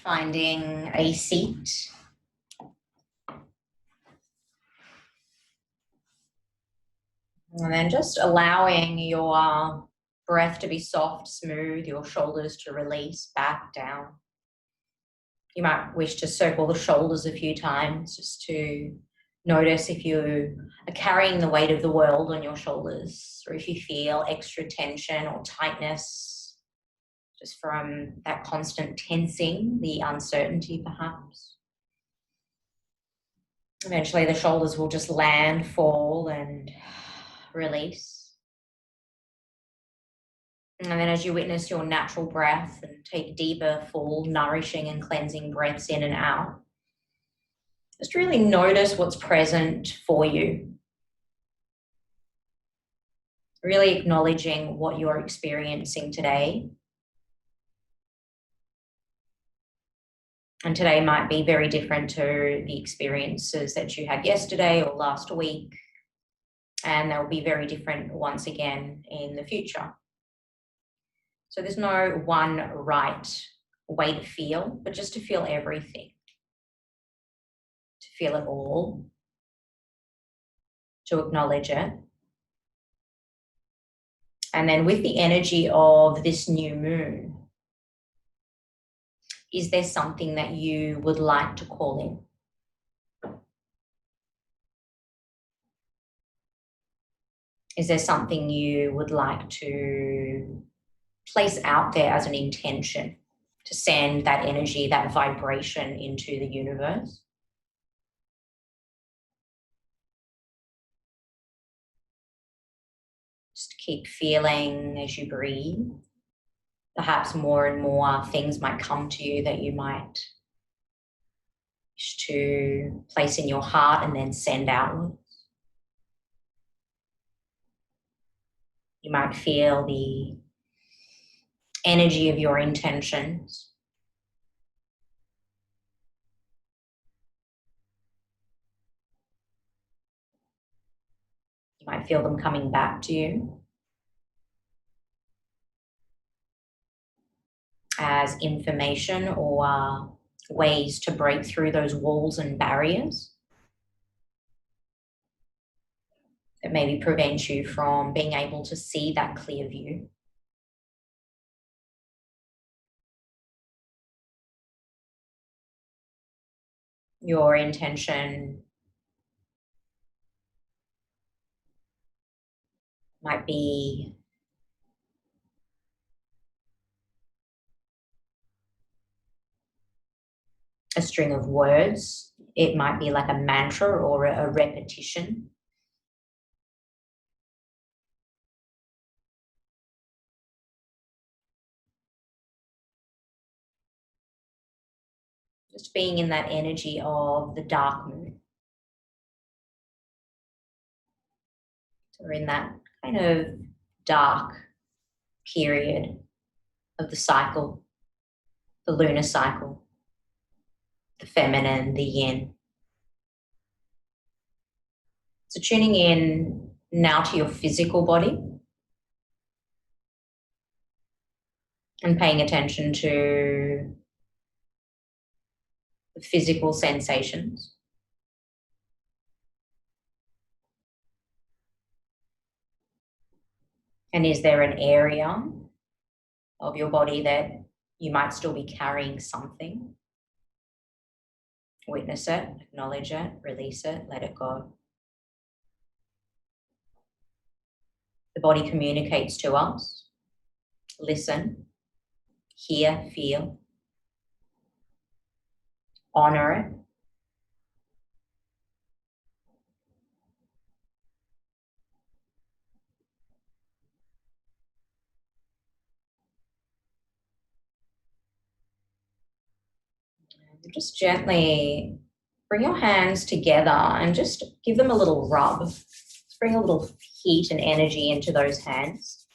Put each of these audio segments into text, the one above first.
Finding a seat. And then just allowing your breath to be soft, smooth, your shoulders to release back down. You might wish to circle the shoulders a few times just to notice if you are carrying the weight of the world on your shoulders, or if you feel extra tension or tightness just from that constant tensing, the uncertainty perhaps. Eventually the shoulders will just land, fall and release. And then as you witness your natural breath and take deeper, full, nourishing and cleansing breaths in and out, just really notice what's present for you. Really acknowledging what you're experiencing today. And today might be very different to the experiences that you had yesterday or last week. And they'll be very different once again in the future. So there's no one right way to feel, but just to feel everything. To feel it all. To acknowledge it. And then with the energy of this new moon, is there something that you would like to call in? Is there something you would like to place out there as an intention to send that energy, that vibration into the universe? Just keep feeling as you breathe. Perhaps more and more things might come to you that you might wish to place in your heart and then send outwards. You might feel the energy of your intentions. You might feel them coming back to you as information or ways to break through those walls and barriers that maybe prevent you from being able to see that clear view. Your intention might be a string of words. It might be like a mantra or a repetition. Just being in that energy of the dark moon. So we're in that kind of dark period of the cycle, the lunar cycle, the feminine, the yin. So tuning in now to your physical body and paying attention to the physical sensations. And is there an area of your body that you might still be carrying something? Witness it, acknowledge it, release it, let it go. The body communicates to us. Listen, hear, feel, honor it. Just gently bring your hands together and just give them a little rub. Just bring a little heat and energy into those hands.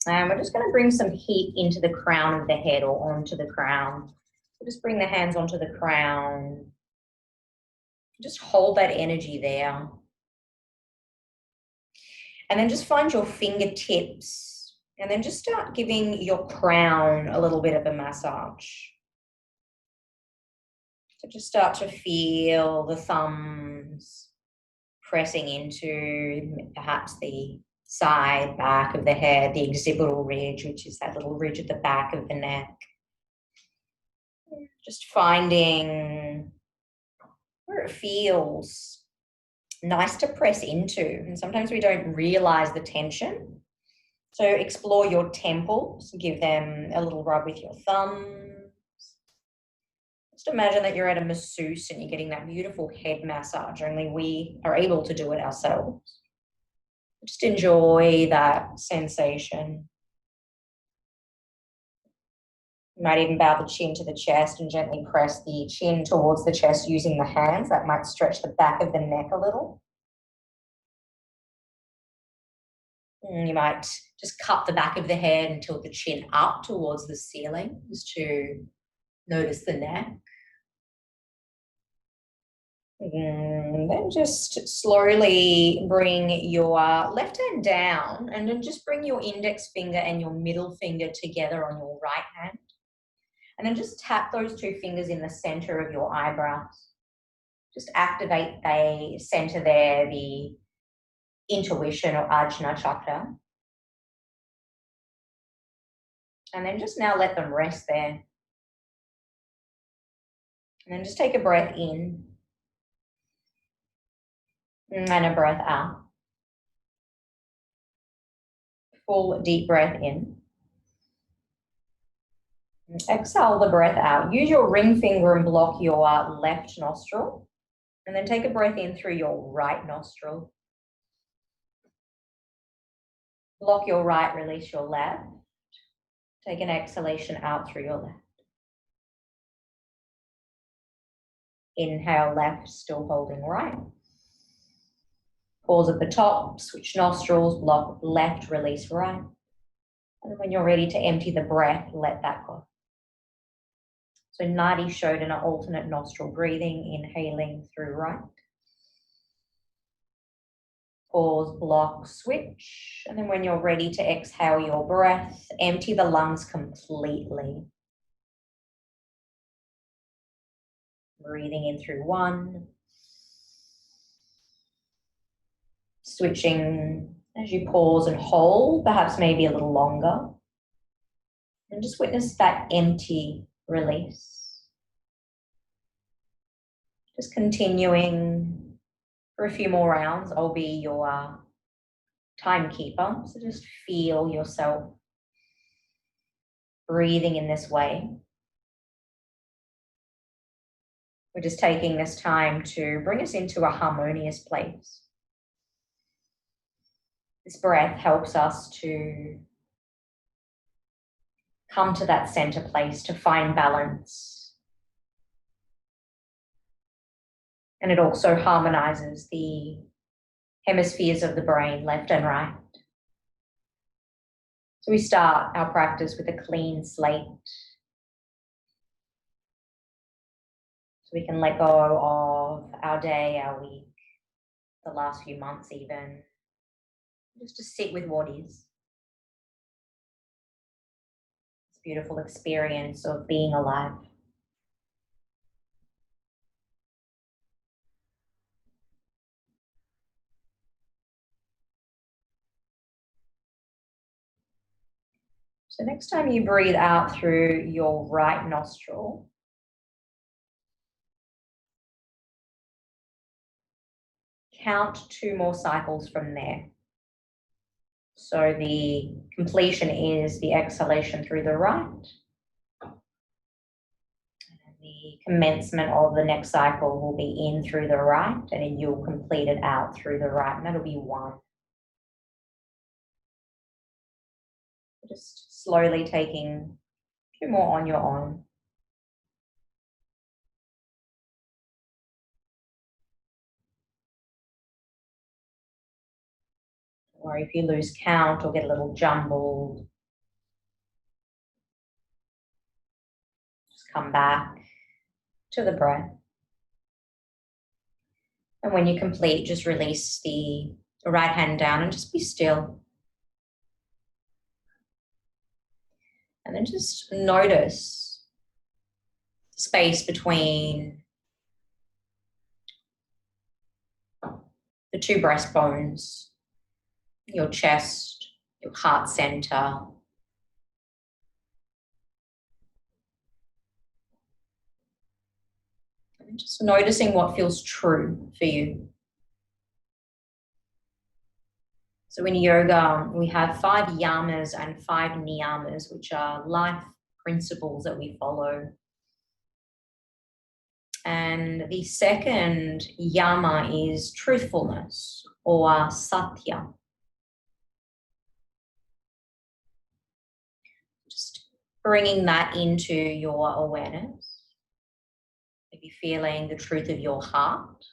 And we're just going to bring some heat into the crown of the head or onto the crown. So just bring the hands onto the crown. Just hold that energy there. And then just find your fingertips And then just start giving your crown a little bit of a massage. So just start to feel the thumbs pressing into perhaps the side, back of the head, the occipital ridge, which is that little ridge at the back of the neck. Just finding where it feels nice to press into. And sometimes we don't realize the tension. So explore your temples, give them a little rub with your thumbs. Just imagine that you're at a masseuse and you're getting that beautiful head massage, only we are able to do it ourselves. Just enjoy that sensation. You might even bow the chin to the chest and gently press the chin towards the chest using the hands. That might stretch the back of the neck a little. You might just cup the back of the head and tilt the chin up towards the ceiling just to notice the neck. And then just slowly bring your left hand down and then just bring your index finger and your middle finger together on your right hand. And then just tap those two fingers in the center of your eyebrows. Just activate the center there, the intuition or Ajna chakra. And then just now let them rest there. And then just take a breath in and a breath out. Full deep breath in. Exhale the breath out. Use your ring finger and block your left nostril. And then take a breath in through your right nostril. Block your right, release your left. Take an exhalation out through your left. Inhale left, still holding right. Pause at the top, switch nostrils, block left, release right. And when you're ready to empty the breath, let that go. So Nadi Shodhana, alternate nostril breathing, inhaling through right. Pause, block, switch. And then when you're ready to exhale your breath, empty the lungs completely. Breathing in through one. Switching as you pause and hold, perhaps maybe a little longer. And just witness that empty release. Just continuing for a few more rounds. I'll be your timekeeper. So just feel yourself breathing in this way. We're just taking this time to bring us into a harmonious place. This breath helps us to come to that center place, to find balance. And it also harmonizes the hemispheres of the brain, left and right. So we start our practice with a clean slate. So we can let go of our day, our week, the last few months even, just to sit with what is. This beautiful experience of being alive. So next time you breathe out through your right nostril, count 2 more cycles from there. So the completion is the exhalation through the right. And the commencement of the next cycle will be in through the right, and then you'll complete it out through the right, and that'll be 1. Just slowly taking 2 more on your own. Or if you lose count or get a little jumbled, just come back to the breath. And when you complete, just release the right hand down and just be still. And then just notice the space between the two breastbones, your chest, your heart center. And just noticing what feels true for you. So in yoga, we have 5 yamas and 5 niyamas, which are life principles that we follow. And the second yama is truthfulness, or Satya. Just bringing that into your awareness. Maybe feeling the truth of your heart.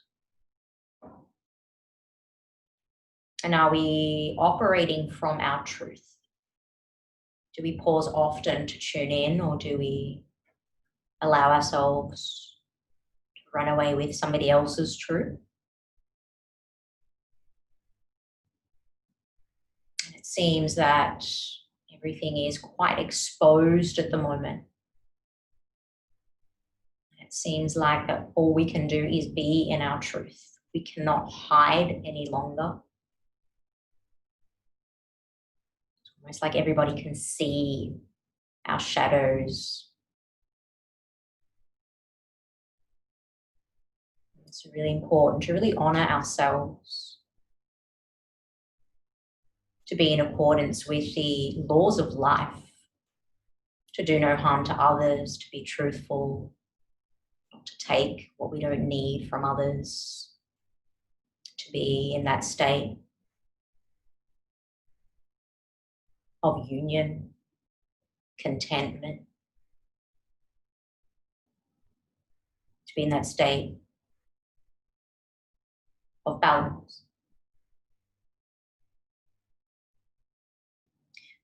And are we operating from our truth? Do we pause often to tune in, or do we allow ourselves to run away with somebody else's truth? And it seems that everything is quite exposed at the moment. It seems like that all we can do is be in our truth. We cannot hide any longer. It's almost like everybody can see our shadows. It's really important to really honor ourselves, to be in accordance with the laws of life, to do no harm to others, to be truthful, not to take what we don't need from others, to be in that state of union, contentment, to be in that state of balance.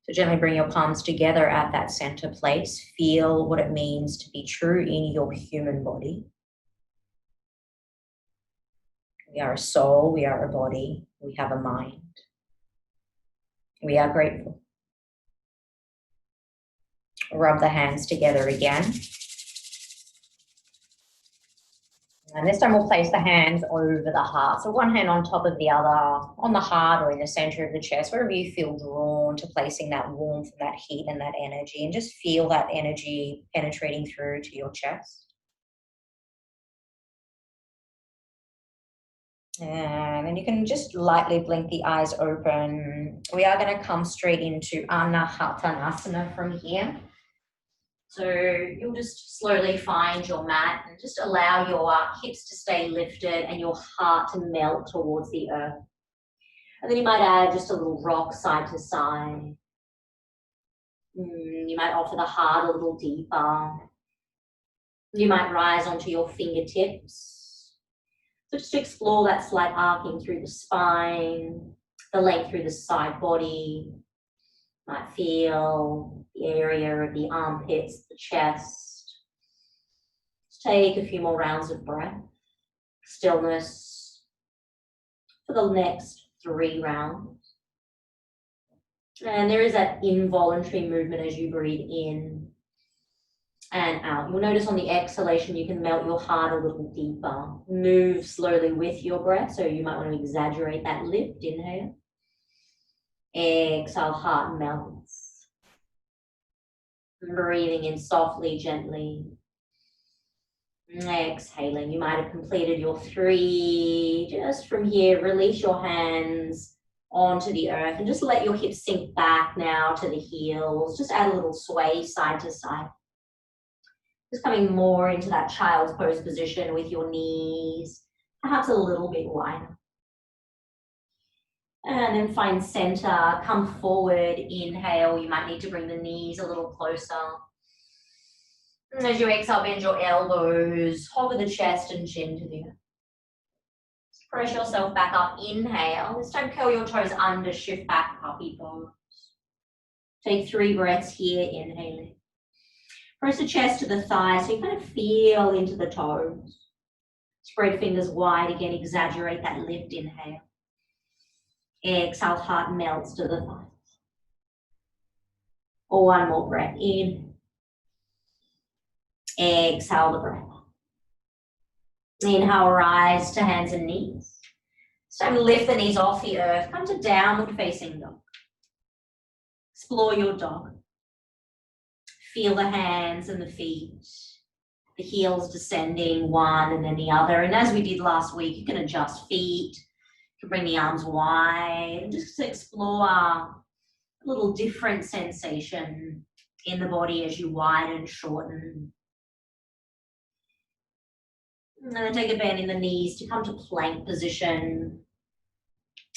So gently bring your palms together at that center place. Feel what it means to be true in your human body. We are a soul, we are a body, we have a mind. We are grateful. Rub the hands together again. And this time we'll place the hands over the heart. So one hand on top of the other, on the heart or in the center of the chest, wherever you feel drawn to placing that warmth and that heat and that energy. And just feel that energy penetrating through to your chest. And then you can just lightly blink the eyes open. We are going to come straight into Anahatanasana from here. So you'll just slowly find your mat and just allow your hips to stay lifted and your heart to melt towards the earth. And then you might add just a little rock side to side. You might offer the heart a little deeper. You might rise onto your fingertips. So just explore that slight arcing through the spine, the length through the side body. Might feel the area of the armpits, the chest. Just take a few more rounds of breath, stillness for the next 3 rounds. And there is that involuntary movement as you breathe in and out. You'll notice on the exhalation you can melt your heart a little deeper. Move slowly with your breath, so you might want to exaggerate that lift. Inhale. Exhale, heart melts. Breathing in softly, gently. Exhaling. You might have completed your 3. Just from here, release your hands onto the earth and just let your hips sink back now to the heels. Just add a little sway side to side. Just coming more into that child's pose position with your knees perhaps a little bit wider. And then find center, come forward, inhale. You might need to bring the knees a little closer. And as you exhale, bend your elbows, hover the chest and chin to the earth. Press yourself back up, inhale. This time curl your toes under, shift back, puppy pose. Take 3 breaths here, inhaling. Press the chest to the thighs so you kind of feel into the toes. Spread fingers wide again, exaggerate that lift, inhale. Exhale, heart melts to the thighs. Or one more breath in. Exhale the breath. Inhale, rise to hands and knees. It's time to lift the knees off the earth. Come to downward facing dog. Explore your dog. Feel the hands and the feet, the heels descending one and then the other. And as we did last week, you can adjust feet, you can bring the arms wide, and just explore a little different sensation in the body as you widen, shorten. And then take a bend in the knees to come to plank position.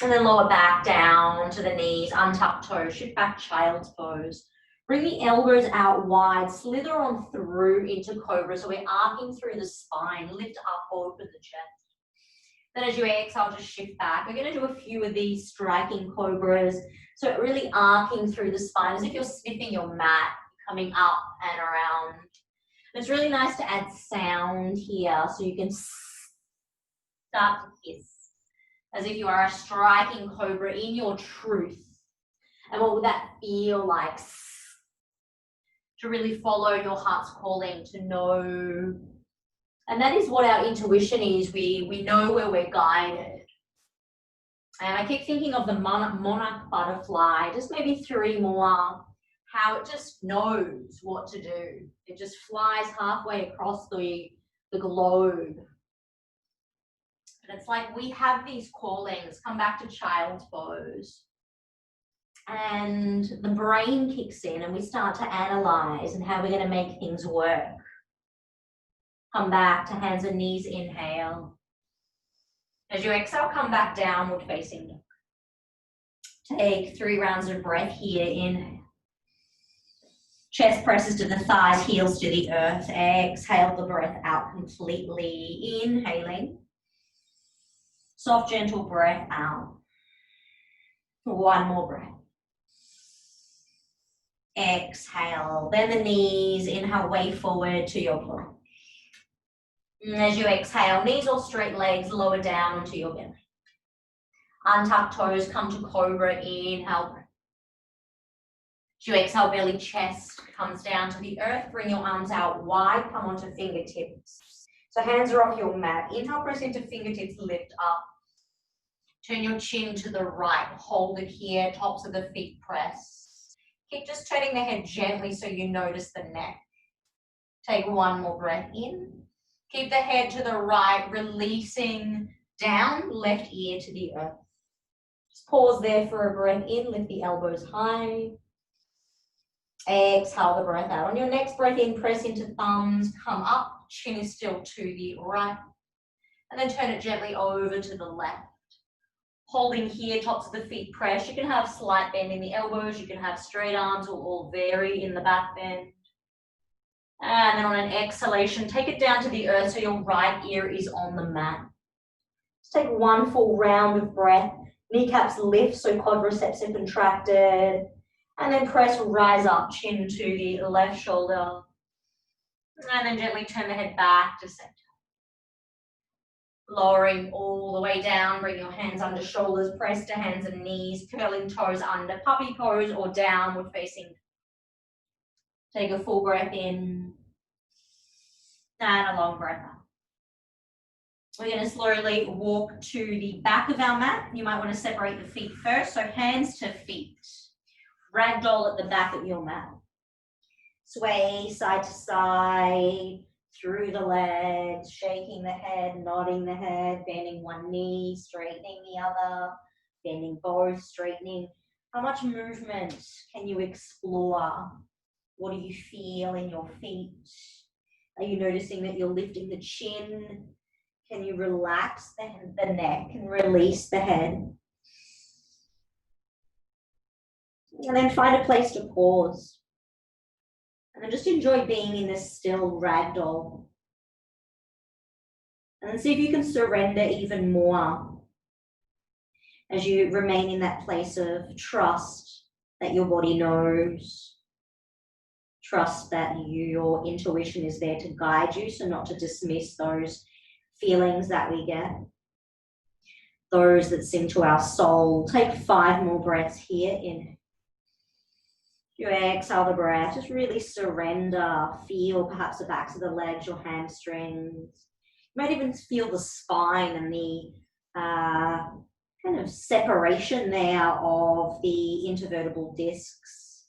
And then lower back down to the knees, untuck toes, shift back child's pose. Bring the elbows out wide, slither on through into cobra. So we're arcing through the spine, lift up, open the chest. Then as you exhale, just shift back. We're going to do a few of these striking cobras. So really arcing through the spine as if you're sniffing your mat, coming up and around. It's really nice to add sound here so you can start to hiss as if you are a striking cobra in your truth. And what would that feel like? To really follow your heart's calling, to know. And that is what our intuition is. We know where we're guided. And I keep thinking of the monarch butterfly, just maybe 3 more. How it just knows what to do. It just flies halfway across the globe. And it's like we have these callings. Come back to child's pose. And the brain kicks in and we start to analyze and how we're going to make things work. Come back to hands and knees, inhale. As you exhale, come back downward facing dog. Take 3 rounds of breath here, inhale. Chest presses to the thighs, heels to the earth. Exhale the breath out completely. Inhaling. Soft, gentle breath out. 1 more breath. Exhale. Bend the knees. Inhale, way forward to your plank. And as you exhale, knees or straight legs, lower down onto your belly. Untuck toes, come to cobra. Inhale, breath. As you exhale, belly, chest comes down to the earth. Bring your arms out wide, come onto fingertips. So hands are off your mat. Inhale, press into fingertips, lift up. Turn your chin to the right. Hold it here, tops of the feet press. Keep just turning the head gently so you notice the neck. Take 1 more breath in. Keep the head to the right, releasing down, left ear to the earth. Just pause there for a breath in, lift the elbows high. Exhale the breath out. On your next breath in, press into thumbs, come up, chin is still to the right. And then turn it gently over to the left. Holding here, tops of the feet press. You can have slight bend in the elbows, you can have straight arms, or all vary in the back bend. And then on an exhalation, take it down to the earth so your right ear is on the mat. Just take 1 full round of breath. Kneecaps lift, so quadriceps are contracted. And then press, rise up, chin to the left shoulder. And then gently turn the head back to center. Lowering all the way down, bring your hands under shoulders, press to hands and knees, curling toes under, puppy pose or downward facing. Take a full breath in and a long breath out. We're going to slowly walk to the back of our mat. You might want to separate the feet first, so hands to feet. Ragdoll at the back of your mat. Sway side to side, through the legs, shaking the head, nodding the head, bending 1 knee, straightening the other, bending both, straightening. How much movement can you explore? What do you feel in your feet? Are you noticing that you're lifting the chin? Can you relax the neck and release the head? And then find a place to pause. And then just enjoy being in this still ragdoll. And then see if you can surrender even more as you remain in that place of trust that your body knows. Trust that your intuition is there to guide you, so not to dismiss those feelings that we get. Those that sing to our soul. Take 5 more breaths here. In. You exhale the breath, just really surrender, feel perhaps the backs of the legs, your hamstrings. You might even feel the spine and the kind of separation there of the intervertebral discs.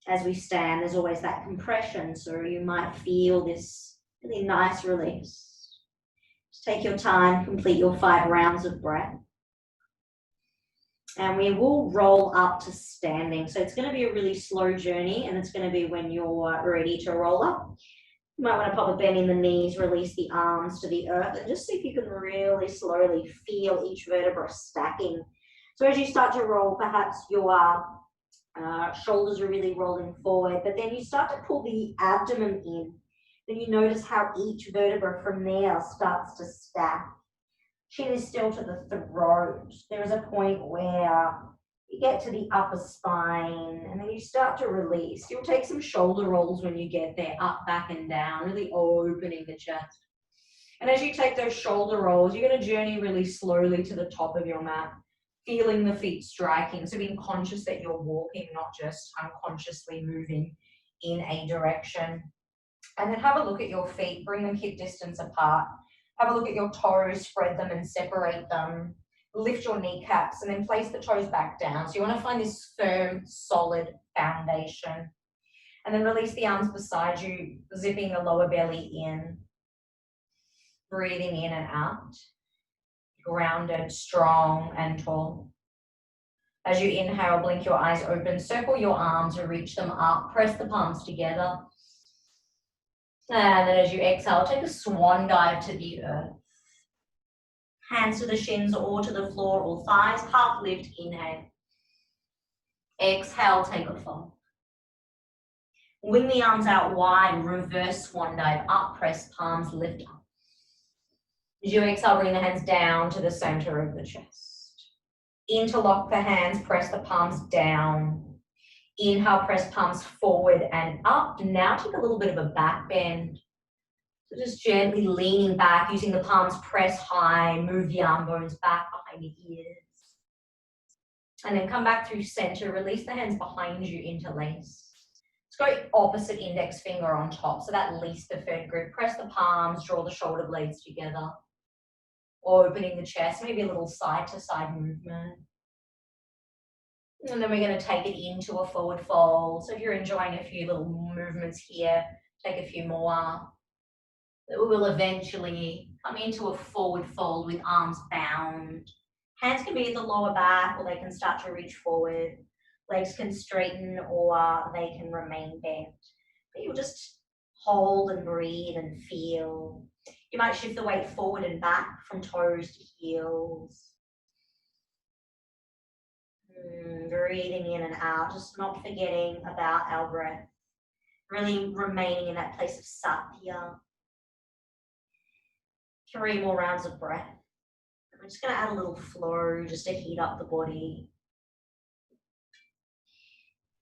As we stand, there's always that compression, so you might feel this really nice release. Just take your time, complete your 5 rounds of breath. And we will roll up to standing. So it's going to be a really slow journey, and it's going to be when you're ready to roll up. You might want to pop a bend in the knees, release the arms to the earth, and just see if you can really slowly feel each vertebra stacking. So as you start to roll, perhaps your shoulders are really rolling forward, but then you start to pull the abdomen in. Then you notice how each vertebra from there starts to stack. Chin is still to the throat. There is a point where you get to the upper spine and then you start to release. You'll take some shoulder rolls when you get there, up, back, and down, really opening the chest. And as you take those shoulder rolls, you're going to journey really slowly to the top of your mat, feeling the feet striking. So being conscious that you're walking, not just unconsciously moving in a direction. And then have a look at your feet, bring them hip distance apart. Have a look at your toes, spread them and separate them. Lift your kneecaps and then place the toes back down. So you want to find this firm, solid foundation. And then release the arms beside you, zipping the lower belly in. Breathing in and out. Grounded, strong and tall. As you inhale, blink your eyes open, circle your arms and reach them up. Press the palms together. And then as you exhale, take a swan dive to the earth. Hands to the shins or to the floor or thighs, half lift, inhale. Exhale, take a fold. Wing the arms out wide, reverse swan dive, up, press palms, lift up. As you exhale, bring the hands down to the center of the chest. Interlock the hands, press the palms down. Inhale, press palms forward and up. Now take a little bit of a back bend. So just gently leaning back, using the palms press high, move the arm bones back behind the ears. And then come back through center, release the hands behind you, interlace. Let's go opposite index finger on top, so that least preferred grip. Press the palms, draw the shoulder blades together. Opening the chest, maybe a little side to side movement. And then we're going to take it into a forward fold. So if you're enjoying a few little movements here, take a few more. We will eventually come into a forward fold with arms bound. Hands can be at the lower back or they can start to reach forward. Legs can straighten or they can remain bent. But you'll just hold and breathe and feel. You might shift the weight forward and back from toes to heels. Breathing in and out, just not forgetting about our breath. Really remaining in that place of Satya. 3 more rounds of breath. I'm just going to add a little flow just to heat up the body.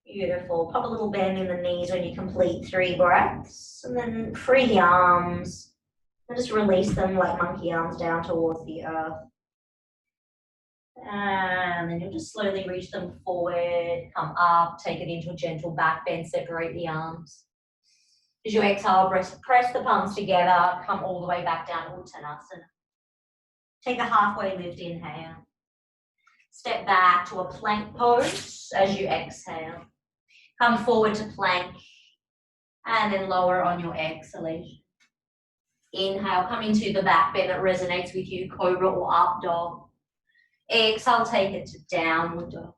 Beautiful. Pop a little bend in the knees when you complete 3 breaths. And then free the arms. And just release them like monkey arms down towards the earth. And then you'll just slowly reach them forward, come up, take it into a gentle back bend, separate the arms. As you exhale, press the palms together, come all the way back down to Uttanasana. Take a halfway lift, inhale. Step back to a plank pose as you exhale. Come forward to plank and then lower on your exhalation. Inhale, come into the back bend that resonates with you, cobra or up dog. Exhale, take it to downward dog.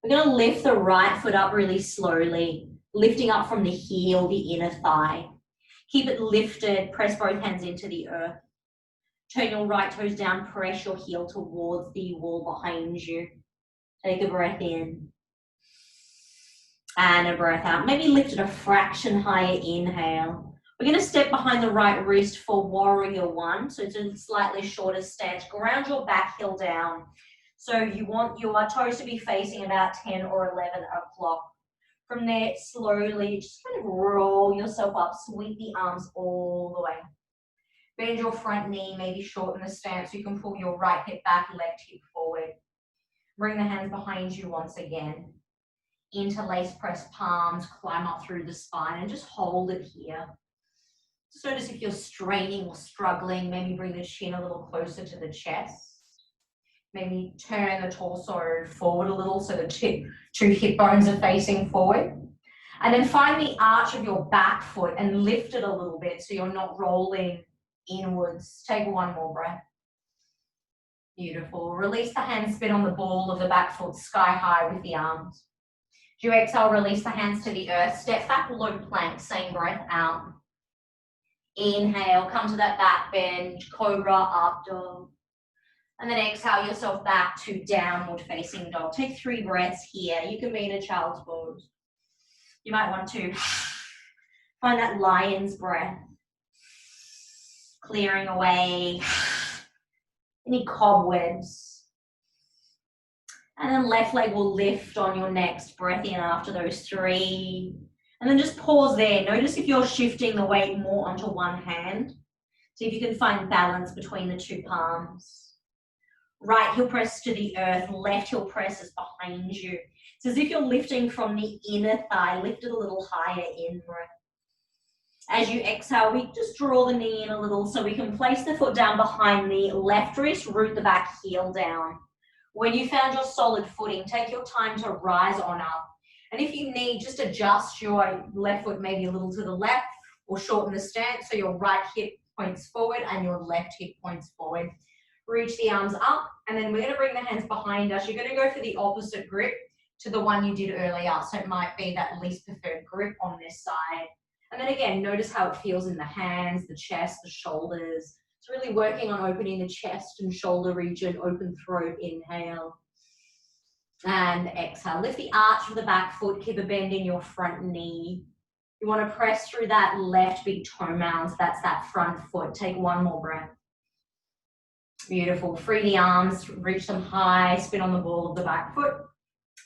We're going to lift the right foot up really slowly, lifting up from the heel, the inner thigh. Keep it lifted, press both hands into the earth. Turn your right toes down, press your heel towards the wall behind you. Take a breath in. And a breath out. Maybe lift it a fraction higher, inhale. We're going to step behind the right wrist for warrior 1. So it's a slightly shorter stance. Ground your back heel down. So you want your toes to be facing about 10 or 11 o'clock. From there, slowly just kind of roll yourself up. Sweep the arms all the way. Bend your front knee, maybe shorten the stance. You can pull your right hip back, left hip forward. Bring the hands behind you once again. Interlace, press palms, climb up through the spine and just hold it here. Just notice if you're straining or struggling, maybe bring the chin a little closer to the chest. Maybe turn the torso forward a little so the two hip bones are facing forward. And then find the arch of your back foot and lift it a little bit so you're not rolling inwards. Take one more breath. Beautiful. Release the hands, spin on the ball of the back foot sky high with the arms. As you exhale, release the hands to the earth. Step back, low plank, same breath out. Inhale, come to that back bend, cobra, up dog. And then exhale yourself back to downward facing dog. Take 3 breaths here. You can be in a child's pose. You might want to find that lion's breath. Clearing away any cobwebs. And then left leg will lift on your next breath in after those 3. And then just pause there. Notice if you're shifting the weight more onto one hand. See if you can find balance between the 2 palms. Right heel press to the earth, left heel press is behind you. It's as if you're lifting from the inner thigh, lift it a little higher in breath. As you exhale, we just draw the knee in a little so we can place the foot down behind the left wrist, root the back heel down. When you found your solid footing, take your time to rise on up. And if you need, just adjust your left foot maybe a little to the left or shorten the stance so your right hip points forward and your left hip points forward. Reach the arms up, and then we're going to bring the hands behind us. You're going to go for the opposite grip to the one you did earlier. So it might be that least preferred grip on this side. And then again, notice how it feels in the hands, the chest, the shoulders. It's really working on opening the chest and shoulder region, open throat, inhale. And exhale. Lift the arch of the back foot, keep a bend in your front knee. You want to press through that left big toe mound. That's that front foot. Take one more breath. Beautiful. Free the arms, reach them high, spin on the ball of the back foot.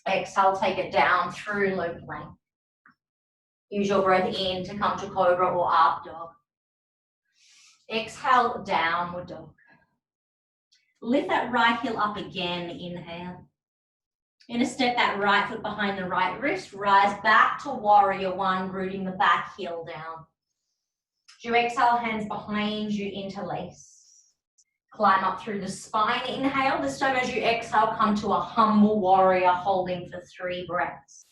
Exhale, take it down through low plank. Use your breath in to come to cobra or up dog. Exhale, downward dog. Lift that right heel up again, inhale. You're going to step that right foot behind the right wrist, rise back to warrior 1, rooting the back heel down. As you exhale, hands behind you, interlace. Climb up through the spine, inhale. This time as you exhale, come to a humble warrior, holding for 3 breaths.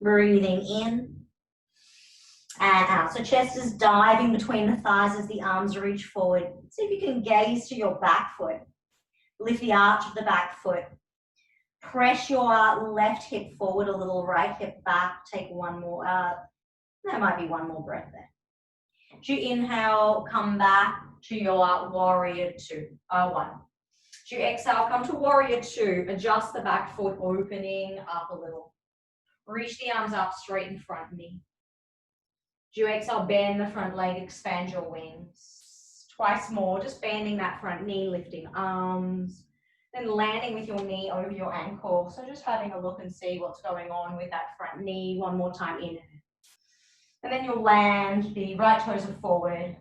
Breathing in and out. So chest is diving between the thighs as the arms reach forward. See if you can gaze to your back foot. Lift the arch of the back foot. Press your left hip forward a little, right hip back. Take one more, there might be one more breath there. As you inhale, come back to your warrior 1. As you exhale, come to warrior 2. Adjust the back foot, opening up a little. Reach the arms up straight in front of me. As you exhale, bend the front leg, expand your wings. Twice more, just bending that front knee, lifting arms. Then landing with your knee over your ankle. So just having a look and see what's going on with that front knee. One more time, inhale. And then you'll land, the right toes are forward.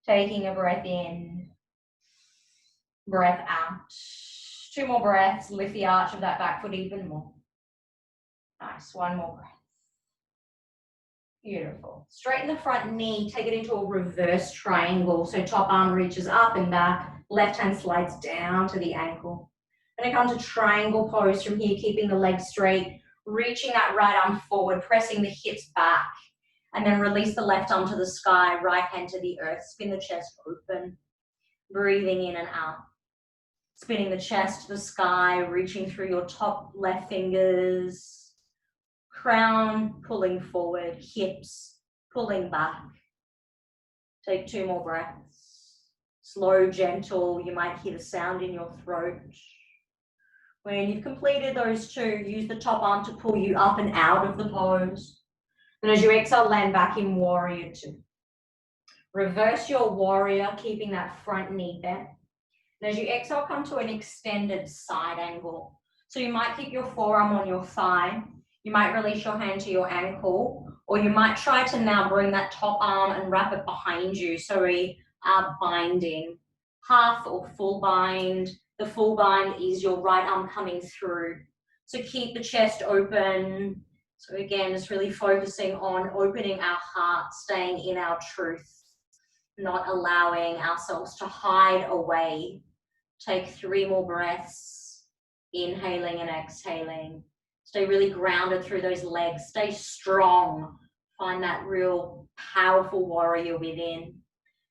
Taking a breath in, breath out. 2 more breaths, lift the arch of that back foot even more. Nice, 1 more breath. Beautiful. Straighten the front knee, take it into a reverse triangle. So top arm reaches up and back, left hand slides down to the ankle. Then come to triangle pose from here, keeping the legs straight, reaching that right arm forward, pressing the hips back. And then release the left arm to the sky, right hand to the earth. Spin the chest open. Breathing in and out. Spinning the chest to the sky, reaching through your top left fingers. Crown pulling forward, hips pulling back. Take 2 more breaths. Slow, gentle. You might hear the sound in your throat. When you've completed those 2, use the top arm to pull you up and out of the pose. And as you exhale, land back in warrior 2. Reverse your warrior, keeping that front knee bent. And as you exhale, come to an extended side angle. So you might keep your forearm on your thigh. You might release your hand to your ankle, or you might try to now bring that top arm and wrap it behind you. So we are binding, half or full bind. The full bind is your right arm coming through. So keep the chest open. So again, just really focusing on opening our heart, staying in our truth, not allowing ourselves to hide away. Take 3 more breaths, inhaling and exhaling. Stay really grounded through those legs. Stay strong. Find that real powerful warrior within.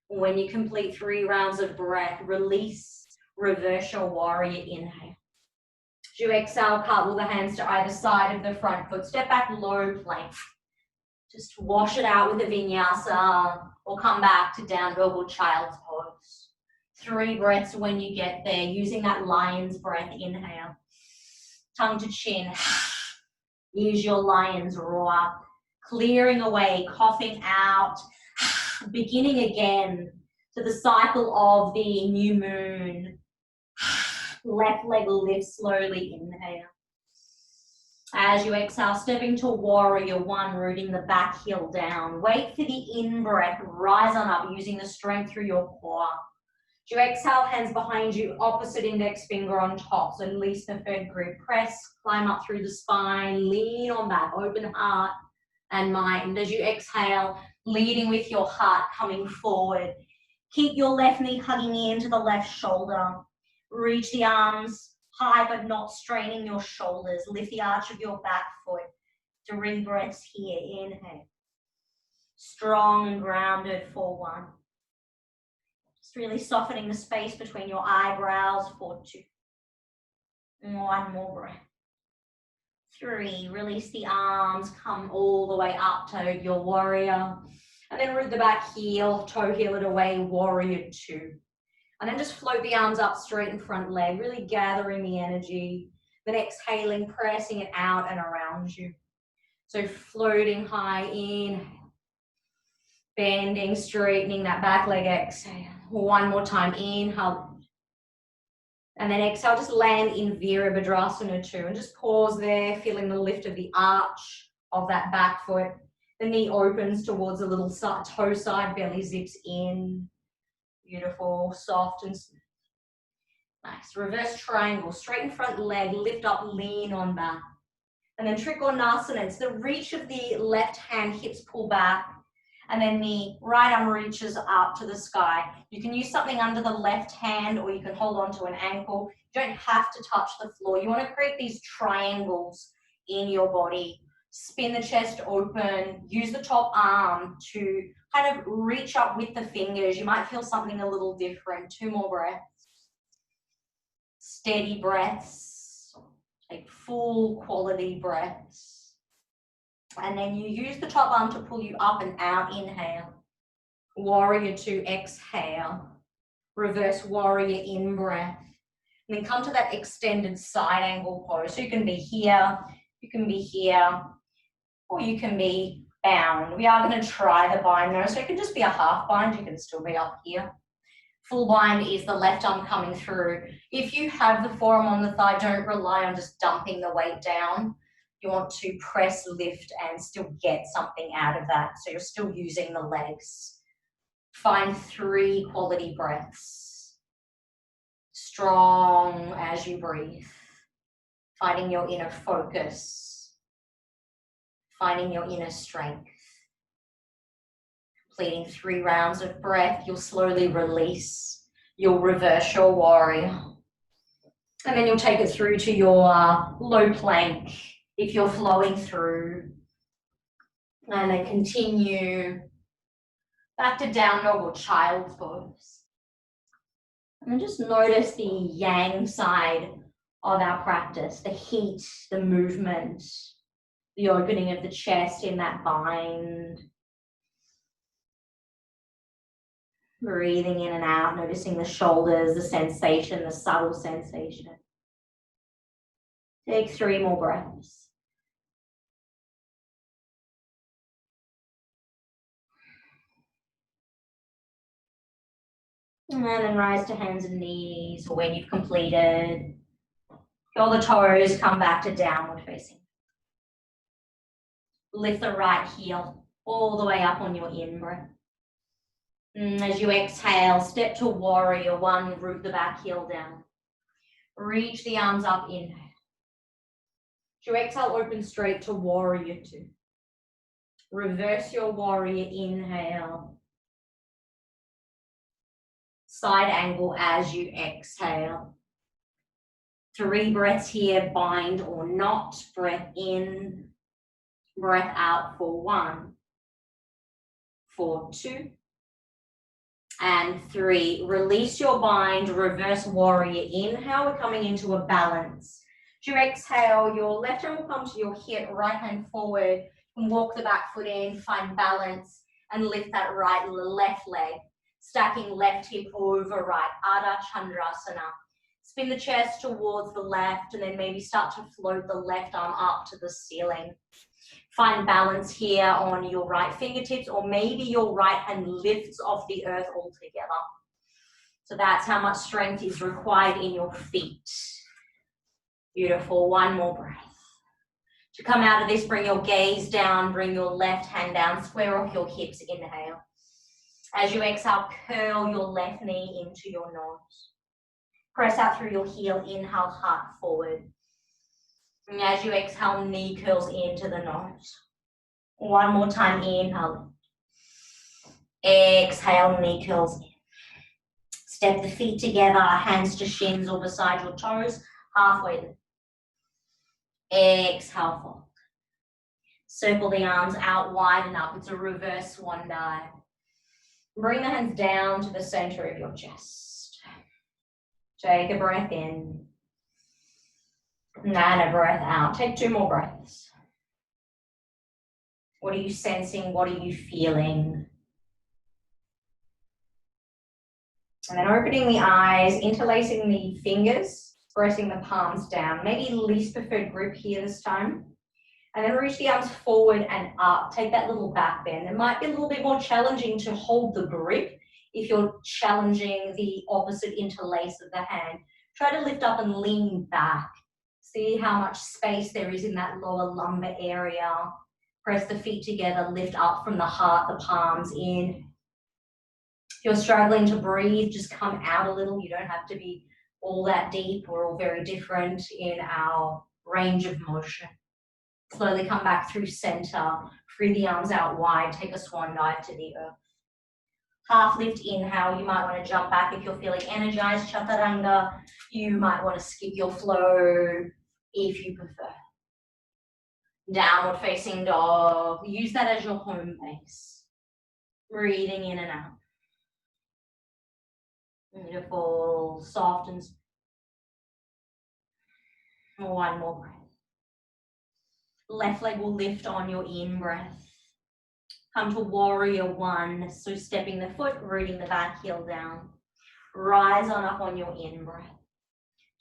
When you complete 3 rounds of breath, release, reverse your warrior inhale. As you exhale, cartwheel the hands to either side of the front foot. Step back, low plank. Just wash it out with a vinyasa or come back to down dog or child's pose. 3 breaths when you get there, using that lion's breath. Inhale. Tongue to chin. Use your lion's roar. Clearing away, coughing out. Beginning again to the cycle of the new moon. Left leg lifts slowly. Inhale. As you exhale, stepping to warrior 1, rooting the back heel down. Wait for the in-breath. Rise on up using the strength through your core. As you exhale, hands behind you, opposite index finger on top. So release the third grip. Press, climb up through the spine. Lean on back. Open heart and mind. As you exhale, leading with your heart, coming forward. Keep your left knee hugging into the left shoulder. Reach the arms high but not straining your shoulders. Lift the arch of your back foot. 3 breaths here. Inhale. Strong and grounded for 1. Just really softening the space between your eyebrows for 2. 1 more breath. 3. Release the arms. Come all the way up to your warrior. And then root the back heel, toe heel it away, warrior 2. And then just float the arms up straight in front leg, really gathering the energy. Then exhaling, pressing it out and around you. So floating high, inhale. Bending, straightening that back leg, exhale. 1 more time, inhale. And then exhale, just land in Virabhadrasana 2. And just pause there, feeling the lift of the arch of that back foot. The knee opens towards a little toe side, belly zips in. Beautiful, soft and smooth. Nice. Reverse triangle, straighten front leg, lift up, lean on back. And then Trikonasana, it's the reach of the left hand, hips pull back. And then the right arm reaches up to the sky. You can use something under the left hand or you can hold on to an ankle. You don't have to touch the floor. You want to create these triangles in your body. Spin the chest open, use the top arm to kind of reach up with the fingers. You might feel something a little different. 2 more breaths. Steady breaths. Take full quality breaths. And then you use the top arm to pull you up and out. Inhale. Warrior 2, exhale. Reverse warrior in breath. And then come to that extended side angle pose. So you can be here, you can be here, or you can be bound. We are going to try the bind though, so it can just be a half bind. You can still be up here. Full bind is the left arm coming through. If you have the forearm on the thigh, don't rely on just dumping the weight down. You want to press, lift, and still get something out of that. So you're still using the legs. Find 3 quality breaths. Strong as you breathe. Finding your inner focus. Finding your inner strength. Completing 3 rounds of breath, you'll slowly release. You'll reverse your warrior. And then you'll take it through to your low plank if you're flowing through. And then continue back to down dog or child's pose. And then just notice the yang side of our practice, the heat, the movement, the opening of the chest in that bind. Breathing in and out, noticing the shoulders, the sensation, the subtle sensation. Take 3 more breaths. And then rise to hands and knees, or when you've completed. Curl the toes, come back to downward facing. Lift the right heel all the way up on your in-breath. As you exhale, step to warrior 1, root the back heel down. Reach the arms up, inhale. As you exhale, open straight to warrior two. Reverse your warrior inhale. Side angle as you exhale. 3 breaths here, bind or not. Breath in, breath out for 1, for 2, and 3. Release your bind, reverse warrior inhale. We're coming into a balance. As you exhale, your left hand will come to your hip, right hand forward, and walk the back foot in, find balance, and lift that left leg. Stacking left hip over right, Ardha Chandrasana. Spin the chest towards the left, and then maybe start to float the left arm up to the ceiling. Find balance here on your right fingertips, or maybe your right hand lifts off the earth altogether. So that's how much strength is required in your feet. Beautiful. 1 more breath. To come out of this, bring your gaze down, bring your left hand down, square off your hips, inhale. As you exhale, curl your left knee into your nose. Press out through your heel, inhale, heart forward. And as you exhale, knee curls into the nose. 1 more time, inhale. Exhale, knee curls in. Step the feet together, hands to shins or beside your toes, halfway lift. Exhale, fold. Circle the arms out, widen up. It's a reverse swan dive. Bring the hands down to the center of your chest. Take a breath in. And a breath out. Take 2 more breaths. What are you sensing? What are you feeling? And then opening the eyes, interlacing the fingers, pressing the palms down. Maybe least preferred grip here this time. And then reach the arms forward and up. Take that little back bend. It might be a little bit more challenging to hold the grip if you're challenging the opposite interlace of the hand. Try to lift up and lean back. See how much space there is in that lower lumbar area. Press the feet together, lift up from the heart, the palms in. If you're struggling to breathe, just come out a little. You don't have to be all that deep. We're all very different in our range of motion. Slowly come back through center, free the arms out wide, take a swan dive to the earth. Half lift inhale, you might want to jump back if you're feeling energized, chaturanga. You might want to skip your flow if you prefer. Downward facing dog, use that as your home base. Breathing in and out. Beautiful, soft and smooth. 1 more breath. Left leg will lift on your in-breath. Come to warrior 1. So stepping the foot, rooting the back heel down. Rise on up on your in-breath.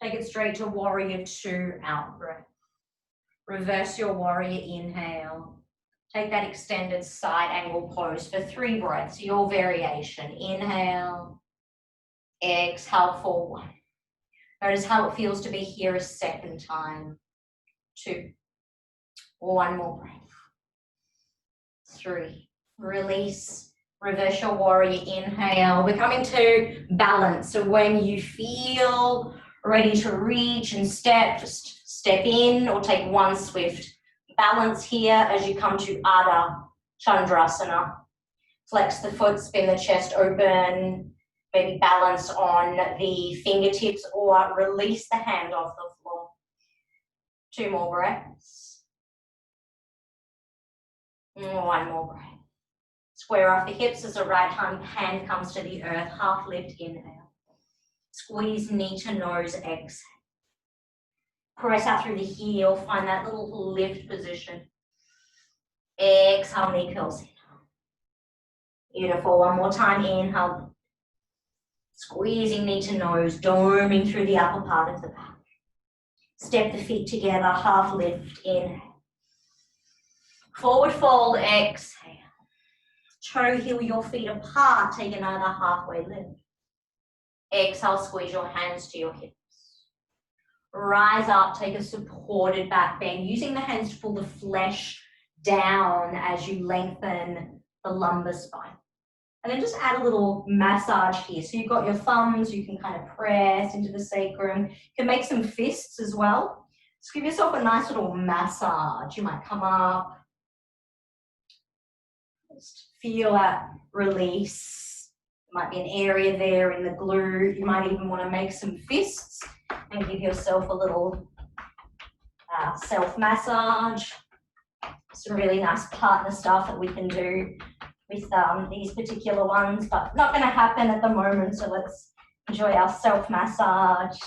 Take it straight to warrior 2, out-breath. Reverse your warrior inhale. Take that extended side angle pose for 3 breaths, your variation. Inhale. Exhale for 1. Notice how it feels to be here a second time. 2. 1 more breath. 3. Release. Reverse your warrior inhale. We're coming to balance. So when you feel ready to reach and step, just step in or take 1 swift balance here as you come to Ardha Chandrasana. Flex the foot, spin the chest open, maybe balance on the fingertips or release the hand off the floor. 2 more breaths. 1 more breath. Square off the hips as the right hand comes to the earth. Half lift, inhale. Squeeze knee to nose, exhale. Press out through the heel, find that little lift position. Exhale, knee curls in. Beautiful, 1 more time, inhale. Squeezing knee to nose, doming through the upper part of the back. Step the feet together, half lift, inhale. Forward fold, exhale. Toe heel your feet apart, take another halfway lift. Exhale, squeeze your hands to your hips. Rise up, take a supported back bend, using the hands to pull the flesh down as you lengthen the lumbar spine. And then just add a little massage here. So you've got your thumbs, you can kind of press into the sacrum. You can make some fists as well. Just give yourself a nice little massage. You might come up, just feel that release. There might be an area there in the glute. You might even want to make some fists and give yourself a little self-massage. Some really nice partner stuff that we can do with these particular ones, but not going to happen at the moment, so let's enjoy our self-massage.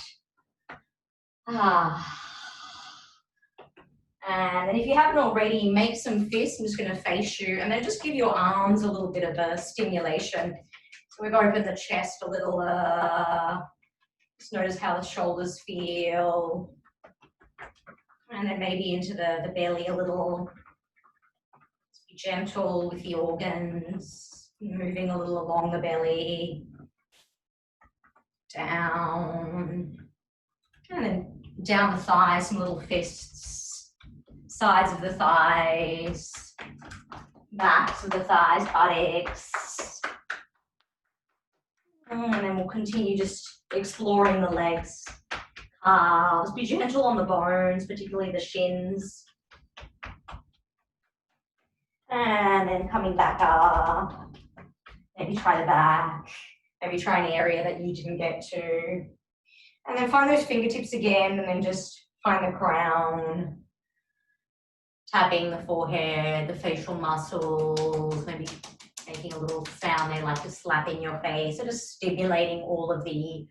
And then if you haven't already, make some fists. I'm just going to face you, and then just give your arms a little bit of a stimulation. So we've opened the chest a little, just notice how the shoulders feel. And then maybe into the belly a little. Just be gentle with the organs, moving a little along the belly, down, and then down the thighs, some little fists, sides of the thighs, backs of the thighs, buttocks. And then we'll continue just exploring the legs. Be gentle on the bones, particularly the shins. And then coming back up. Maybe try the back. Maybe try an area that you didn't get to. And then find those fingertips again, and then just find the crown. Tapping the forehead, the facial muscles, maybe making a little sound there like a slap in your face. So just stimulating all of the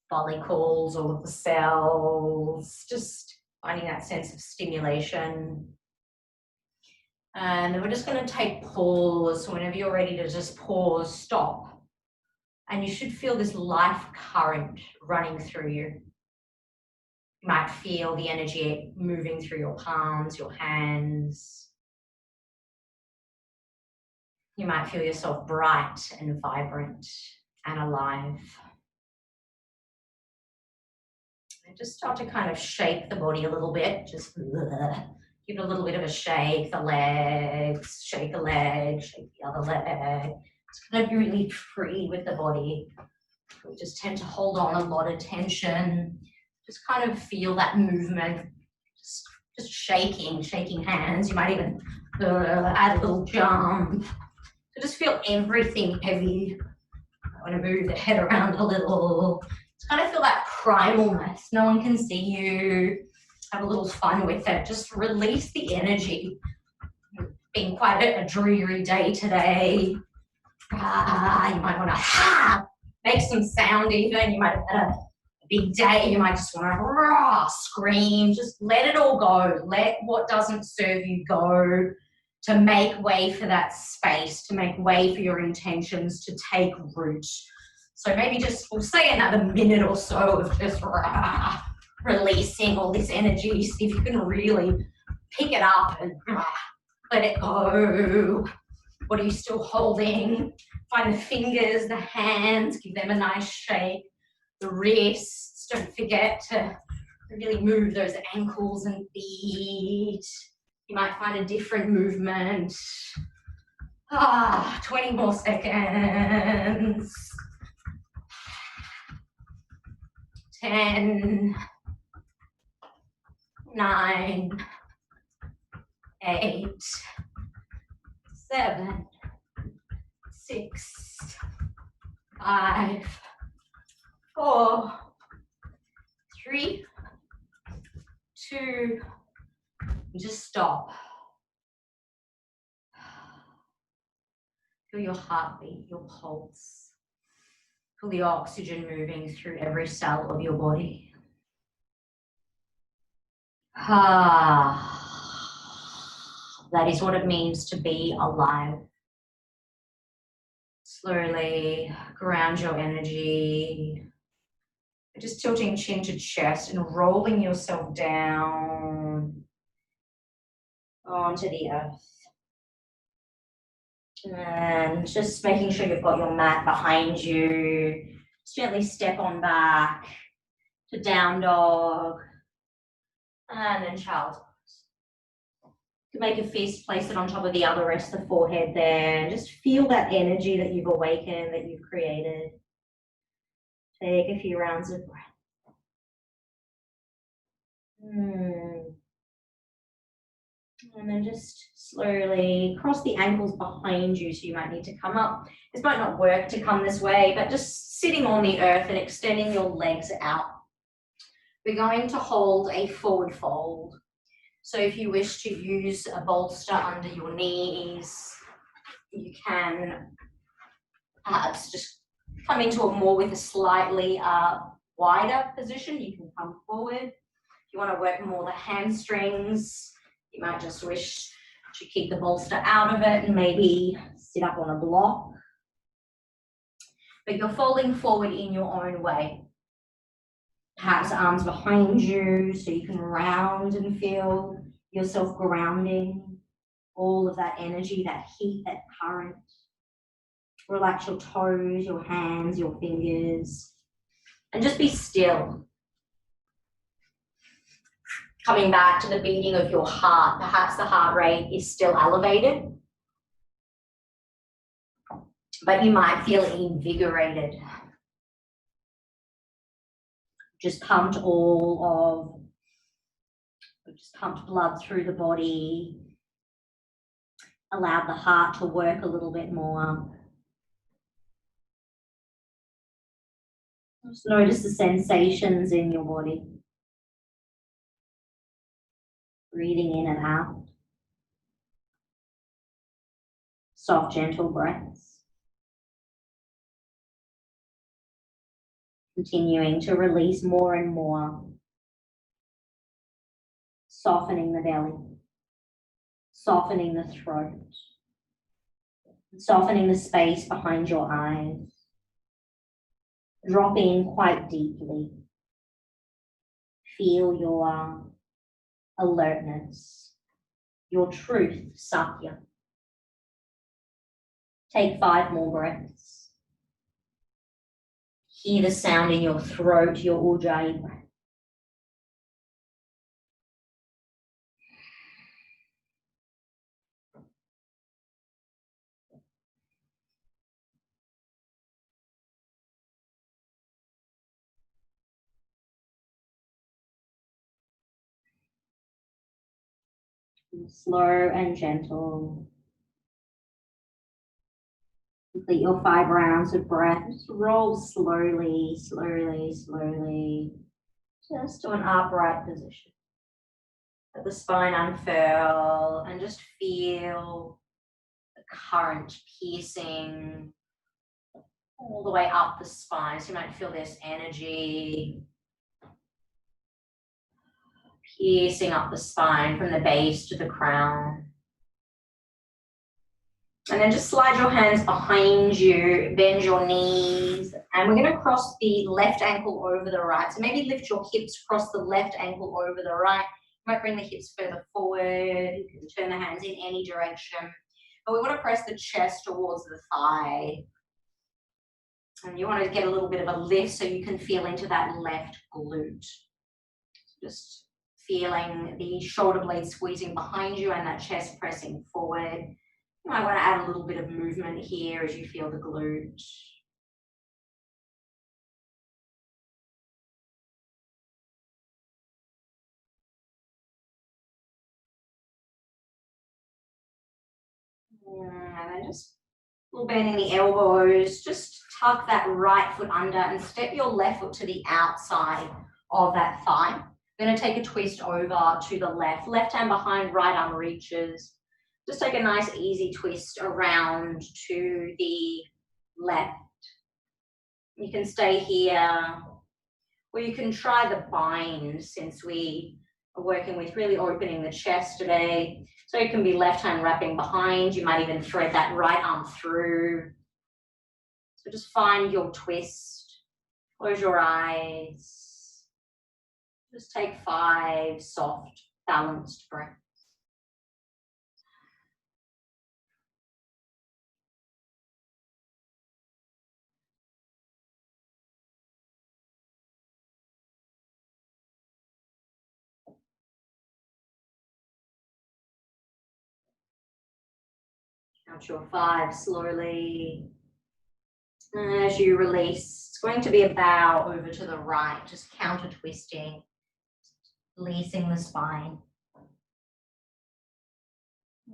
follicles, all of the cells, just finding that sense of stimulation. And then we're just going to take pause. So whenever you're ready to just pause, stop. And you should feel this life current running through you. You might feel the energy moving through your palms, your hands. You might feel yourself bright and vibrant and alive. And just start to kind of shake the body a little bit. Just give it a little bit of a shake. The legs, shake a leg, shake the other leg. It's going to be really free with the body. We just tend to hold on a lot of tension. Just kind of feel that movement. Just shaking hands. You might even add a little jump. So just feel everything heavy. I want to move the head around a little. Just kind of feel that primalness. No one can see you. Have a little fun with it. Just release the energy. It's been quite a dreary day today. You might want to make some sound even. You might have had a big day. You might just want to scream. Just let it all go. Let what doesn't serve you go, to make way for that space, to make way for your intentions to take root. So maybe just, we'll say another minute or so of just releasing all this energy. See if you can really pick it up and let it go. What are you still holding? Find the fingers, the hands, give them a nice shake. The wrists, don't forget to really move those ankles and feet. You might find a different movement. 20 more seconds. 10, 9, 8, 7, 6, 5, 4, 3, 2, just stop. Feel your heartbeat, your pulse. Feel the oxygen moving through every cell of your body. That is what it means to be alive. Slowly ground your energy. Just tilting chin to chest and rolling yourself down onto the earth. And just making sure you've got your mat behind you. Just gently step on back to down dog. And then child's pose. You can make a fist, place it on top of the other, rest the forehead there. And just feel that energy that you've awakened, that you've created. Take a few rounds of breath. And then just slowly cross the ankles behind you. So you might need to come up. This might not work to come this way, but just sitting on the earth and extending your legs out. We're going to hold a forward fold. So if you wish to use a bolster under your knees, you can perhaps just come into it more with a slightly wider position. You can come forward. If you want to work more the hamstrings, you might just wish to keep the bolster out of it and maybe sit up on a block. But you're folding forward in your own way. Perhaps arms behind you so you can round and feel yourself grounding all of that energy, that heat, that current. Relax your toes, your hands, your fingers, and just be still. Coming back to the beating of your heart, perhaps the heart rate is still elevated, but you might feel invigorated. Just pumped blood through the body, allowed the heart to work a little bit more. Just notice the sensations in your body. Breathing in and out. Soft, gentle breaths. Continuing to release more and more. Softening the belly. Softening the throat. Softening the space behind your eyes. Drop in quite deeply. Feel your alertness, your truth, Satya. Take 5 more breaths. Hear the sound in your throat, your ujjayi breath. Slow and gentle. Complete your 5 rounds of breath. Just roll slowly, slowly, slowly, just to an upright position. Let the spine unfurl and just feel the current piercing all the way up the spine. So you might feel this energy piercing up the spine from the base to the crown. And then just slide your hands behind you, bend your knees, and we're going to cross the left ankle over the right. So maybe lift your hips, cross the left ankle over the right. You might bring the hips further forward. You can turn the hands in any direction. But we want to press the chest towards the thigh. And you want to get a little bit of a lift so you can feel into that left glute. Just feeling the shoulder blades squeezing behind you and that chest pressing forward. You might want to add a little bit of movement here as you feel the glute. And then just a little bend in the elbows. Just tuck that right foot under and step your left foot to the outside of that thigh. We're going to take a twist over to the left. Left hand behind, right arm reaches. Just take a nice easy twist around to the left. You can stay here, or you can try the bind since we are working with really opening the chest today. So it can be left hand wrapping behind. You might even thread that right arm through. So just find your twist. Close your eyes. Just take 5 soft, balanced breaths. Count your 5 slowly. And as you release, it's going to be a bow over to the right, just counter twisting. releasing the spine.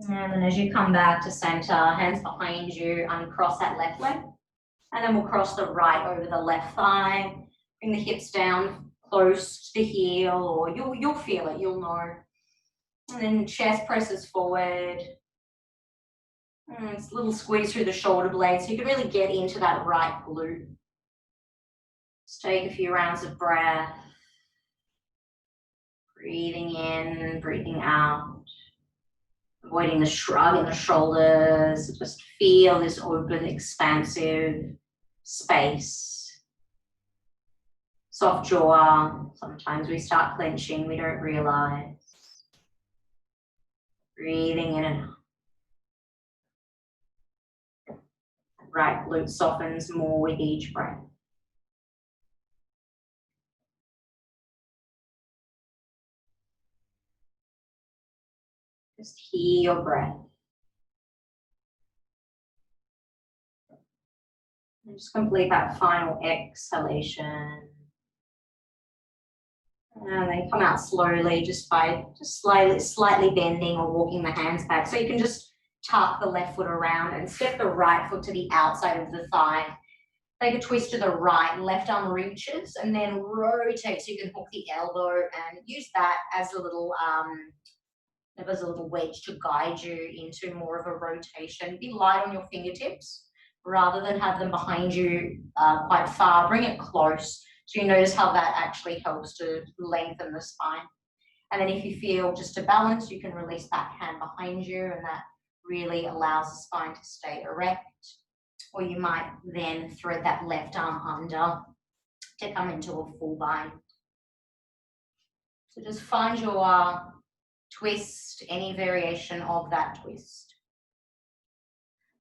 And then as you come back to center, hands behind you, uncross that left leg. And then we'll cross the right over the left thigh. Bring the hips down close to the heel, or you'll feel it, you'll know. And then chest presses forward. And it's a little squeeze through the shoulder blades so you can really get into that right glute. Just take a few rounds of breath. Breathing in, breathing out. Avoiding the shrug in the shoulders. Just feel this open, expansive space. Soft jaw. Sometimes we start clenching, we don't realize. Breathing in and out. Right glute softens more with each breath. Just hear your breath. And just complete that final exhalation. And then come out slowly just by slightly bending or walking the hands back. So you can just tuck the left foot around and step the right foot to the outside of the thigh. Take a twist to the right, left arm reaches, and then rotate so you can hook the elbow and use that as a little wedge to guide you into more of a rotation. Be light on your fingertips rather than have them behind you quite far. Bring it close so you notice how that actually helps to lengthen the spine. And then if you feel just to balance, you can release that hand behind you, and that really allows the spine to stay erect. Or you might then thread that left arm under to come into a full bind. So just find your twist, any variation of that twist.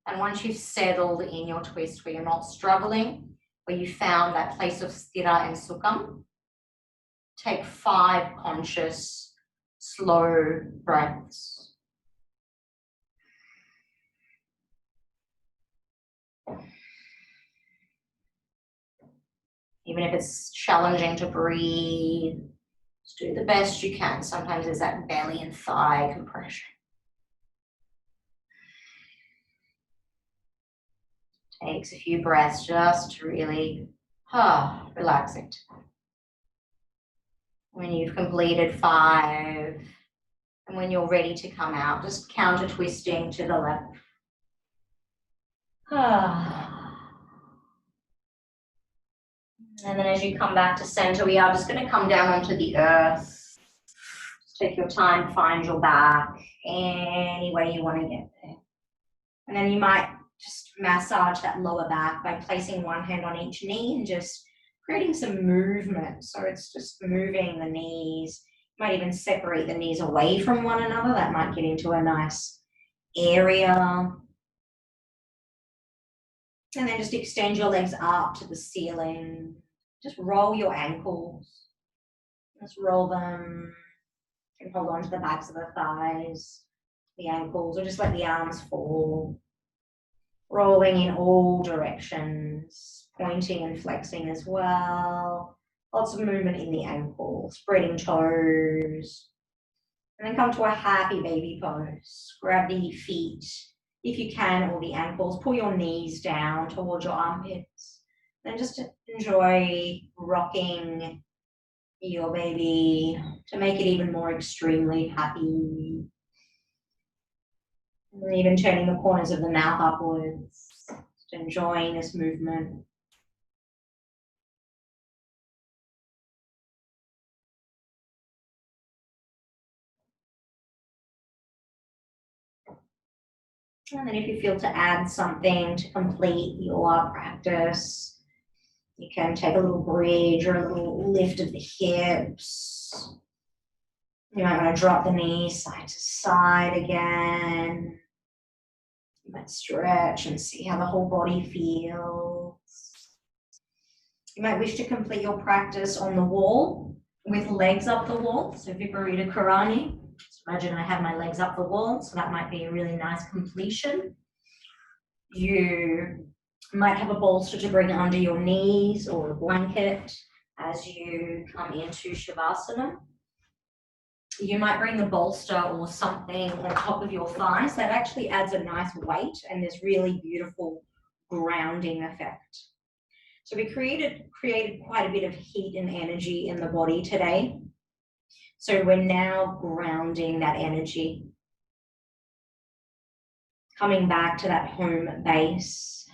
And once you've settled in your twist where you're not struggling, where you found that place of sthira and sukham, take 5 conscious, slow breaths. Even if it's challenging to breathe, just do the best you can. Sometimes there's that belly and thigh compression. Takes a few breaths just to really relax it. When you've completed 5, and when you're ready to come out, just counter twisting to the left. And then as you come back to center, we are just going to come down onto the earth. Just take your time, find your back any way you want to get there. And then you might just massage that lower back by placing one hand on each knee and just creating some movement. So it's just moving the knees. You might even separate the knees away from one another. That might get into a nice area. And then just extend your legs up to the ceiling. Just roll your ankles. Just roll them. You can hold on to the backs of the thighs, the ankles, or just let the arms fall. Rolling in all directions, pointing and flexing as well. Lots of movement in the ankles, spreading toes. And then come to a happy baby pose. Grab the feet, if you can, or the ankles. Pull your knees down towards your armpits. Then just enjoy rocking your baby to make it even more extremely happy. And even turning the corners of the mouth upwards, just enjoying this movement. And then if you feel to add something to complete your practice, you can take a little bridge or a little lift of the hips. You might want to drop the knees side to side again. You might stretch and see how the whole body feels. You might wish to complete your practice on the wall with legs up the wall. So Viparita Karani. Just imagine I have my legs up the wall, so that might be a really nice completion. You might have a bolster to bring under your knees or a blanket as you come into Shavasana. You might bring a bolster or something on top of your thighs. That actually adds a nice weight and this really beautiful grounding effect. So we created quite a bit of heat and energy in the body today. So we're now grounding that energy, coming back to that home base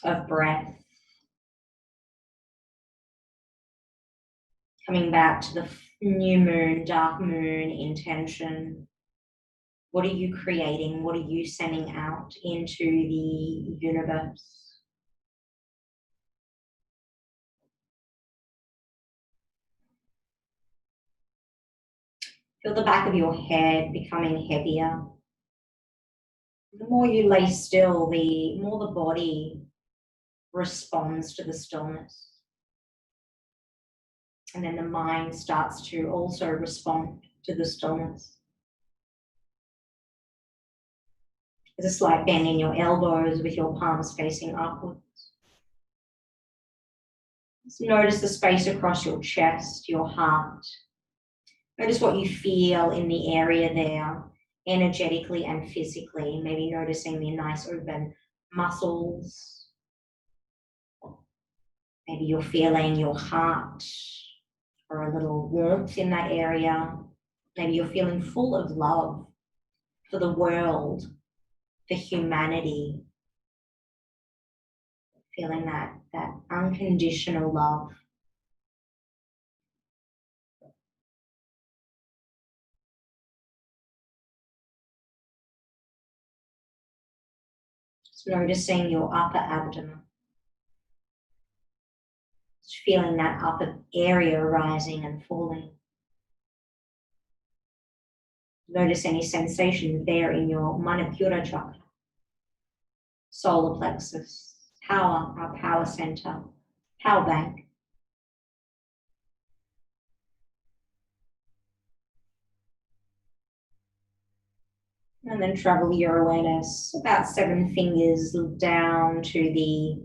of breath, coming back to the new moon, dark moon intention. What are you creating? What are you sending out into the universe? Feel the back of your head becoming heavier. The more you lay still, the more the body responds to the stillness. And then the mind starts to also respond to the stillness. There's a slight bend in your elbows with your palms facing upwards. Just notice the space across your chest, your heart. Notice what you feel in the area there, energetically and physically. Maybe noticing the nice open muscles. Maybe you're feeling your heart or a little warmth in that area. Maybe you're feeling full of love for the world, for humanity. Feeling that unconditional love. Just noticing your upper abdomen. Just feeling that upper area rising and falling. Notice any sensation there in your Manipura chakra, solar plexus, power, our power center, power bank. And then travel your awareness about 7 fingers down to the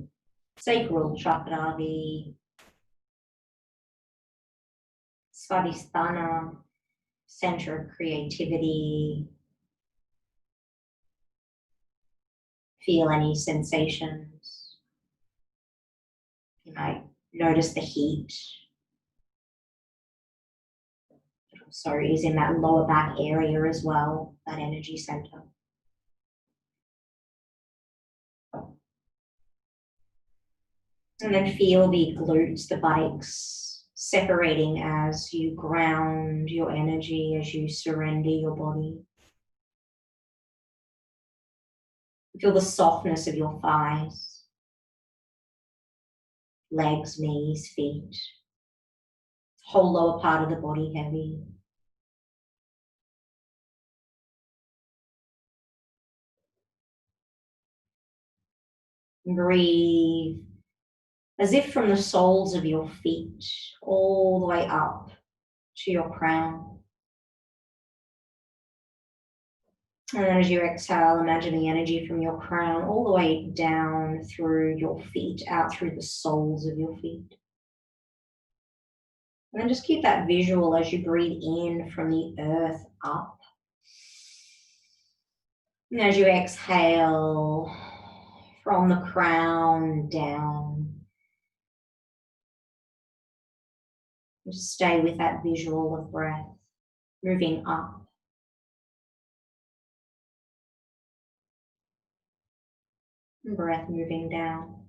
sacral chakra, the Svadhisthana, center of creativity. Feel any sensations. You might notice the heat. It also is in that lower back area as well, that energy center. And then feel the glutes, the buttocks separating as you ground your energy, as you surrender your body. Feel the softness of your thighs, legs, knees, feet, whole lower part of the body heavy. Breathe as if from the soles of your feet all the way up to your crown. And then as you exhale, imagine the energy from your crown all the way down through your feet, out through the soles of your feet. And then just keep that visual as you breathe in from the earth up. And as you exhale from the crown down, just stay with that visual of breath moving up. And breath moving down.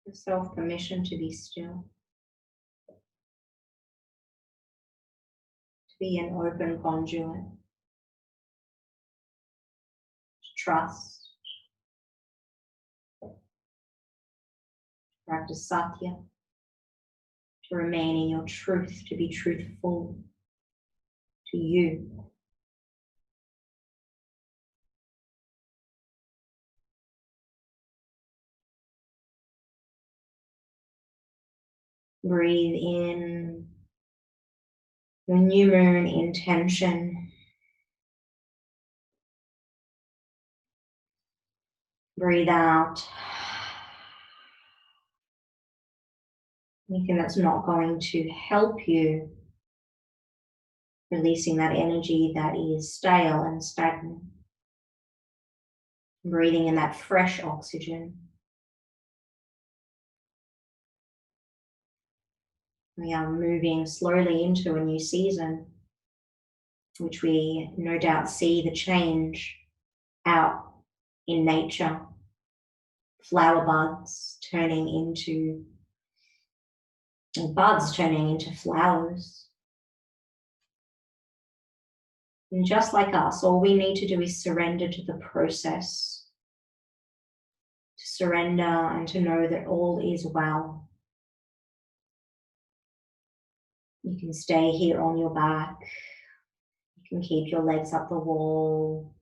Give yourself permission to be still, to be an open conduit, to trust, practice Satya, to remain in your truth, to be truthful to you. Breathe in your new moon intention. Breathe out anything that's not going to help you, releasing that energy that is stale and stagnant. Breathing in that fresh oxygen. We are moving slowly into a new season, which we no doubt see the change out in nature. Flower buds turning into flowers. And just like us, all we need to do is surrender to the process, to surrender and to know that all is well. You can stay here on your back. You can keep your legs up the wall,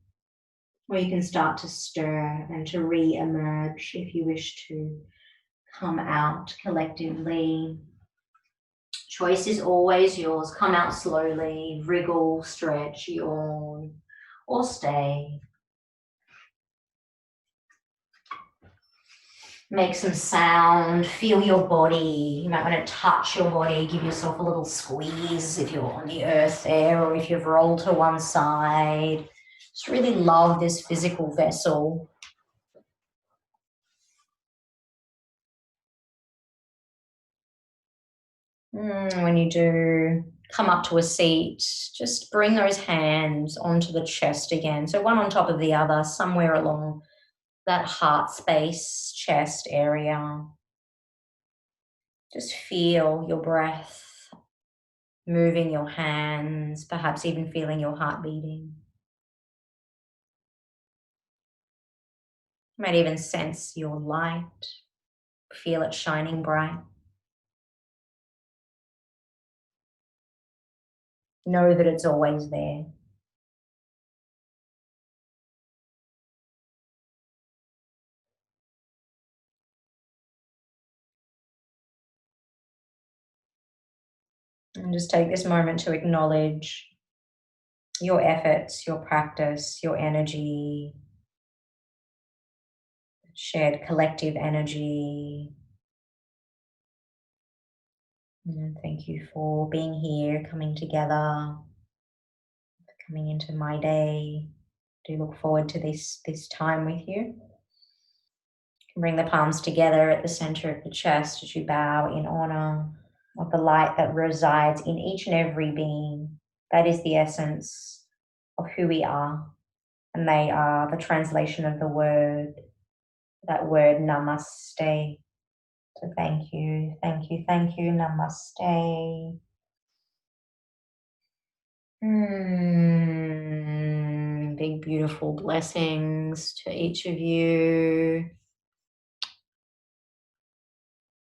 or you can start to stir and to re-emerge if you wish to come out collectively. Choice is always yours. Come out slowly, wriggle, stretch, yawn, or stay. Make some sound, feel your body. You might want to touch your body, give yourself a little squeeze if you're on the earth there, or if you've rolled to one side. Just really love this physical vessel. When you do come up to a seat, just bring those hands onto the chest again. So one on top of the other, somewhere along that heart space, chest area. Just feel your breath, moving your hands, perhaps even feeling your heart beating. You might even sense your light, feel it shining bright. Know that it's always there. And just take this moment to acknowledge your efforts, your practice, your energy, shared collective energy. And thank you for being here, coming together, coming into my day. Do look forward to this time with you. Bring the palms together at the center of the chest as you bow in honor of the light that resides in each and every being. That is the essence of who we are. And they are the translation of the word, that word namaste. So thank you, thank you, thank you, namaste. Big beautiful blessings to each of you.